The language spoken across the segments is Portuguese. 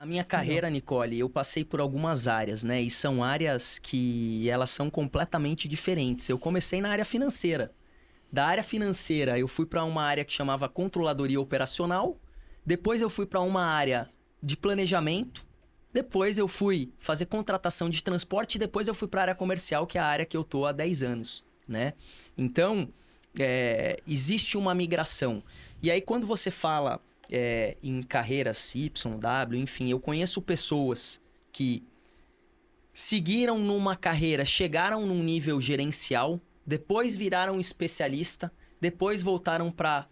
A minha carreira, Nicole, eu passei por algumas áreas, né? E são áreas que elas são completamente diferentes. Eu comecei na área financeira. Da área financeira, eu fui para uma área que chamava controladoria operacional. Depois eu fui para uma área de planejamento. Depois eu fui fazer contratação de transporte. E depois eu fui para a área comercial, que é a área que eu tô há 10 anos, né? Então, existe uma migração. E aí, quando você fala em carreiras Y, W, enfim, eu conheço pessoas que seguiram numa carreira, chegaram num nível gerencial, depois viraram especialista, depois voltaram para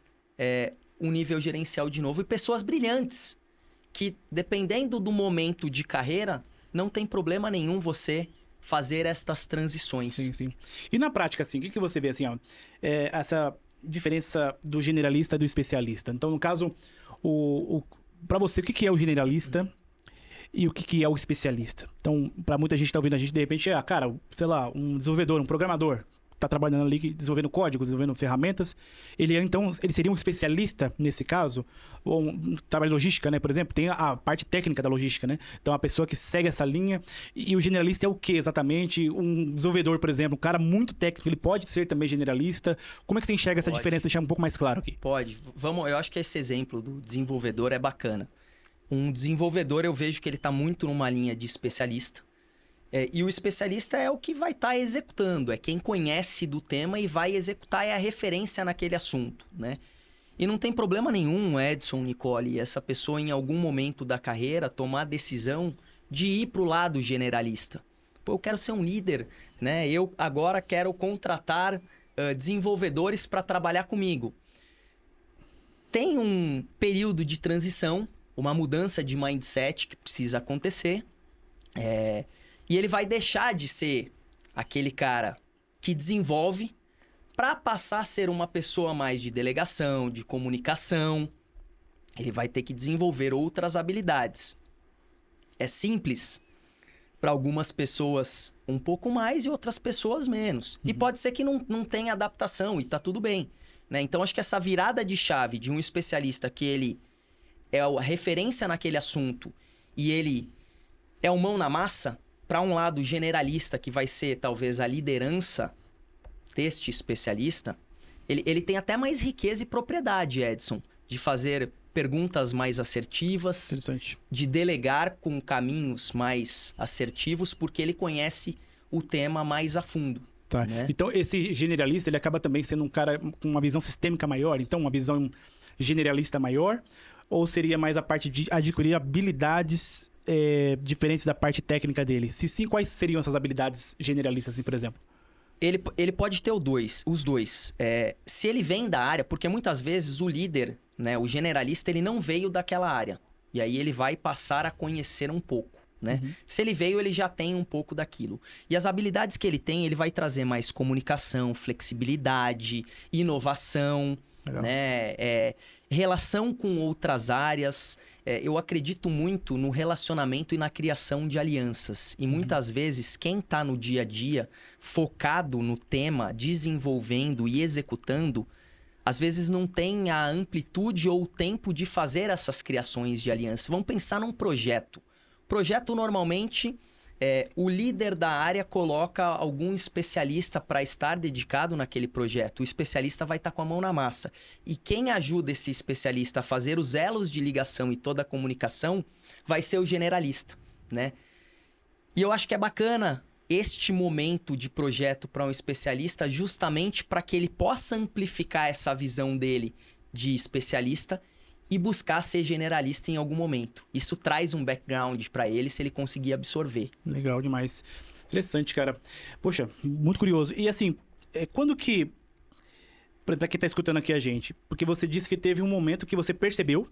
um nível gerencial de novo. E pessoas brilhantes, que dependendo do momento de carreira, não tem problema nenhum você fazer estas transições. Sim, sim. E na prática, assim, o que você vê, assim, ó, essa diferença do generalista e do especialista? Então, no caso, para você, o que é o generalista e o que é o especialista? Então, para muita gente que tá ouvindo a gente, de repente, cara, sei lá, um desenvolvedor, um programador, tá trabalhando ali, desenvolvendo código, desenvolvendo ferramentas, ele seria um especialista nesse caso? Ou um trabalho de logística, né? Por exemplo, tem a parte técnica da logística, né? Então, a pessoa que segue essa linha. E o generalista é o quê exatamente? Um desenvolvedor, por exemplo, um cara muito técnico, ele pode ser também generalista. Como é que você enxerga essa diferença? Deixar um pouco mais claro aqui. Pode. Eu acho que esse exemplo do desenvolvedor é bacana. Um desenvolvedor, eu vejo que ele está muito numa linha de especialista. E o especialista é o que vai estar executando, é quem conhece do tema e vai executar, é a referência naquele assunto, né? E não tem problema nenhum, Edson, Nicole, essa pessoa em algum momento da carreira tomar a decisão de ir para o lado generalista. Pô, eu quero ser um líder, né? Eu agora quero contratar desenvolvedores para trabalhar comigo. Tem um período de transição, uma mudança de mindset que precisa acontecer. E ele vai deixar de ser aquele cara que desenvolve para passar a ser uma pessoa mais de delegação, de comunicação. Ele vai ter que desenvolver outras habilidades. É simples para algumas pessoas um pouco mais e outras pessoas menos. E pode ser que não tenha adaptação e tá tudo bem, né? Então, acho que essa virada de chave de um especialista que ele é a referência naquele assunto e ele é o mão na massa, para um lado generalista, que vai ser talvez a liderança deste especialista, ele tem até mais riqueza e propriedade, Edson, de fazer perguntas mais assertivas, de delegar com caminhos mais assertivos, porque ele conhece o tema mais a fundo. Tá. Né? Então, esse generalista, ele acaba também sendo um cara com uma visão sistêmica maior, então uma visão generalista maior, ou seria mais a parte de adquirir habilidades diferentes da parte técnica dele? Se sim, quais seriam essas habilidades generalistas, assim, por exemplo? Ele pode ter os dois. Se ele vem da área, porque muitas vezes o líder, né, o generalista, ele não veio daquela área. E aí ele vai passar a conhecer um pouco, né? Se ele veio, ele já tem um pouco daquilo. E as habilidades que ele tem, ele vai trazer mais comunicação, flexibilidade, inovação, né? Relação com outras áreas. Eu acredito muito no relacionamento e na criação de alianças. E muitas vezes, quem está no dia a dia, focado no tema, desenvolvendo e executando, às vezes não tem a amplitude ou o tempo de fazer essas criações de aliança. Vamos pensar num projeto. Projeto, normalmente, o líder da área coloca algum especialista para estar dedicado naquele projeto. O especialista vai estar com a mão na massa. E quem ajuda esse especialista a fazer os elos de ligação e toda a comunicação vai ser o generalista, né? E eu acho que é bacana este momento de projeto para um especialista justamente para que ele possa amplificar essa visão dele de especialista e buscar ser generalista em algum momento. Isso traz um background para ele se ele conseguir absorver. Legal demais. Interessante, cara. Poxa, muito curioso. E assim, quando que... Pra quem tá escutando aqui a gente, porque você disse que teve um momento que você percebeu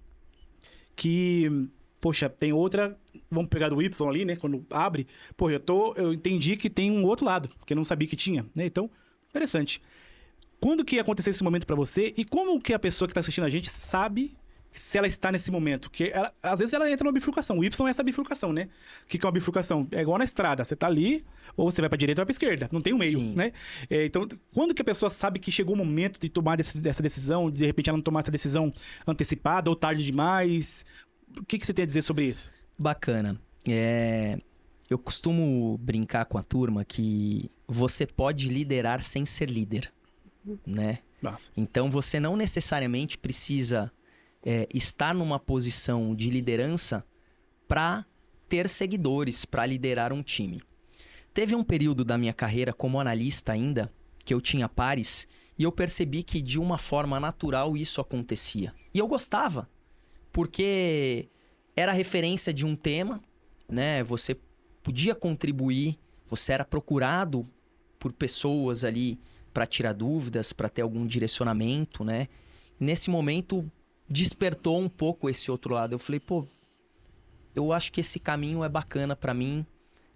que... Poxa, tem outra... Vamos pegar do Y ali, né? Quando abre. Pô, eu entendi que tem um outro lado, que eu não sabia que tinha, né? Então, interessante. Quando que aconteceu esse momento pra você? E como que a pessoa que tá assistindo a gente sabe se ela está nesse momento? Porque às vezes ela entra numa bifurcação. O Y é essa bifurcação, né? O que é uma bifurcação? É igual na estrada. Você tá ali, ou você vai pra direita ou vai pra esquerda. Não tem um meio, né? Então, quando que a pessoa sabe que chegou o momento de tomar essa decisão, de repente ela não tomar essa decisão antecipada ou tarde demais? O que você tem a dizer sobre isso? Bacana. Eu costumo brincar com a turma que você pode liderar sem ser líder, né? Nossa. Então, você não necessariamente precisa estar numa posição de liderança para ter seguidores, para liderar um time. Teve um período da minha carreira como analista ainda, que eu tinha pares, e eu percebi que de uma forma natural isso acontecia. E eu gostava, porque era referência de um tema, né? Você podia contribuir, você era procurado por pessoas ali para tirar dúvidas, para ter algum direcionamento, né? E nesse momento despertou um pouco esse outro lado. Eu falei, pô, eu acho que esse caminho é bacana para mim,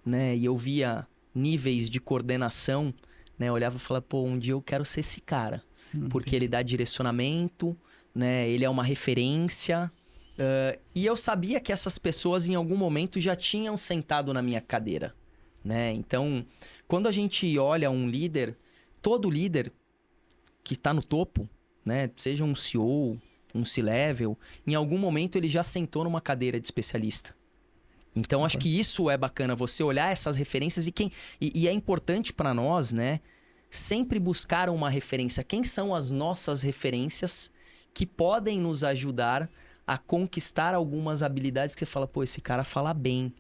né? E eu via níveis de coordenação, né? Eu olhava e falava, pô, um dia eu quero ser esse cara, porque ele dá direcionamento, né? Ele é uma referência. E eu sabia que essas pessoas em algum momento já tinham sentado na minha cadeira, né? Então, quando a gente olha um líder, todo líder que está no topo, né? Seja um CEO, um C-level, em algum momento ele já sentou numa cadeira de especialista. Então, acho que isso é bacana, você olhar essas referências e é importante para nós, né? Sempre buscar uma referência. Quem são as nossas referências que podem nos ajudar a conquistar algumas habilidades que você fala, pô, esse cara fala bem.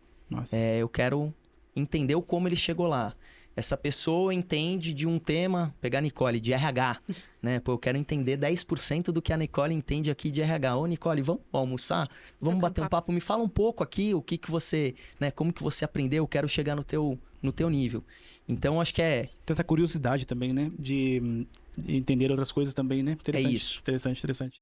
Eu quero entender como ele chegou lá. Essa pessoa entende de um tema, pegar a Nicole, de RH, né? Pô, eu quero entender 10% do que a Nicole entende aqui de RH. Ô, Nicole, vamos almoçar? Vamos bater um papo? Me fala um pouco aqui, o que você, né? Como que você aprendeu? Eu quero chegar no teu nível. Então, acho que Tem essa curiosidade também, né? De entender outras coisas também, né? Interessante, isso. Interessante.